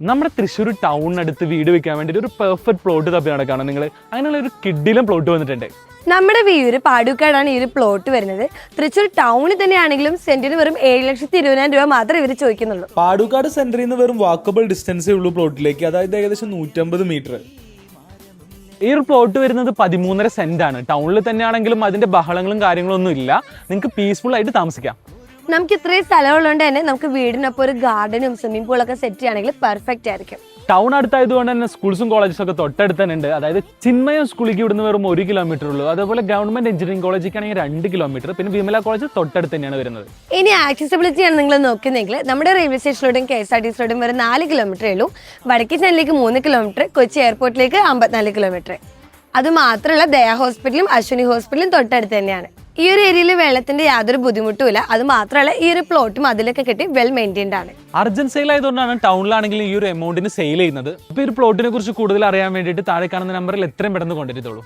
നമ്മുടെ തൃശ്ശൂർ ടൗണിനടുത്ത് വീട് വെക്കാൻ വേണ്ടിയിട്ട് ഒരു പെർഫെക്റ്റ് പ്ലോട്ട് തപ്പി നടക്കുകയാണ് നിങ്ങൾ. അങ്ങനെയുള്ള ഒരു കിഡിലും പ്ലോട്ട് വന്നിട്ടുണ്ട്. നമ്മുടെ വിയൂര് പാടൂക്കാടാണ് ഈ ഒരു പ്ലോട്ട് വരുന്നത്. തൃശ്ശൂർ ടൗണിൽ തന്നെയാണെങ്കിലും സെന്റിന് വെറും 7,20,000 രൂപ മാത്രമേ ഇവർ ചോദിക്കുന്നുള്ളൂ. പാടൂക്കാട് സെന്ററിൽ നിന്ന് വെറും വാക്കബിൾ ഡിസ്റ്റൻസേ ഉള്ളൂ പ്ലോട്ടിലേക്ക്, അതായത് ഏകദേശം 150 മീറ്റർ. ഈ ഒരു പ്ലോട്ട് വരുന്നത് 13.5 സെന്റാണ്. ടൗണിൽ തന്നെയാണെങ്കിലും അതിന്റെ ബഹളങ്ങളും കാര്യങ്ങളും ഒന്നും ഇല്ല. നിങ്ങൾക്ക് പീസ്ഫുൾ ആയിട്ട് താമസിക്കാം. നമുക്ക് ഇത്രയും സ്ഥലമുള്ളതുകൊണ്ട് തന്നെ നമുക്ക് വീടിനൊപ്പം ഒരു ഗാർഡനും സ്വിമ്മിംഗ് പൂളൊക്കെ സെറ്റ് ചെയ്യുകയാണെങ്കിൽ പെർഫെക്റ്റ് ആയിരിക്കും. ടൗൺ അടുത്തായതുകൊണ്ട് തന്നെ സ്കൂൾസും കോളേജസും ഒക്കെ തൊട്ടടുത്ത് തന്നെ ഉണ്ട്. അതായത് ചിന്മയം സ്കൂളിലേക്ക് ഇവിടുന്ന് വെറും 1 കിലോമീറ്റർ ഉള്ളൂ. അതേപോലെ ഗവൺമെന്റ് എഞ്ചിനീയറിംഗ് കോളേജിലേക്കാണെങ്കിൽ 2 കിലോമീറ്റർ. പിന്നെ വിമല കോളേജ് തൊട്ടടുത്ത് തന്നെയാണ് വരുന്നത്. ഇനി ആക്സസിബിലിറ്റി ആണ് നിങ്ങൾ നോക്കുന്നതെങ്കിൽ നമ്മുടെ റെയിൽവേ സ്റ്റേഷനിലൂടെയും KSRTCയിലൂടെയും വരെ 4 കിലോമീറ്ററേ ഉള്ളൂ. വടക്കേ ചാനലിലേക്ക് 3 കിലോമീറ്റർ, കൊച്ചി എയർപോർട്ടിലേക്ക് 54 കിലോമീറ്റർ. അത് മാത്രമല്ല ദയ ഹോസ്പിറ്റലും അശ്വിനി ഹോസ്പിറ്റലും തൊട്ടടുത്ത് തന്നെയാണ്. ഈ ഒരു ഏരിയയിൽ വെള്ളത്തിന്റെ യാതൊരു ബുദ്ധിമുട്ടുമില്ല. അത് മാത്രമല്ല ഈ ഒരു പ്ലോട്ടും അതിലൊക്കെ കെട്ടി വെൽ മെയിൻറ്റൈൻഡ് ആണ്. അർജന്റ് സെയിൽ ആയതുകൊണ്ടാണ് ടൗണിലാണെങ്കിൽ ഈ ഒരു എമൗണ്ടിന് സെയിൽ ചെയ്യുന്നത്. ഇപ്പോൾ ഈ ഒരു പ്ലോട്ടിനെ കുറിച്ച് കൂടുതൽ അറിയാൻ വേണ്ടിയിട്ട് താഴെ കാണുന്ന നമ്പറിൽ എത്രയും പെട്ടെന്ന് കൊണ്ടുവരുത്തുള്ളൂ.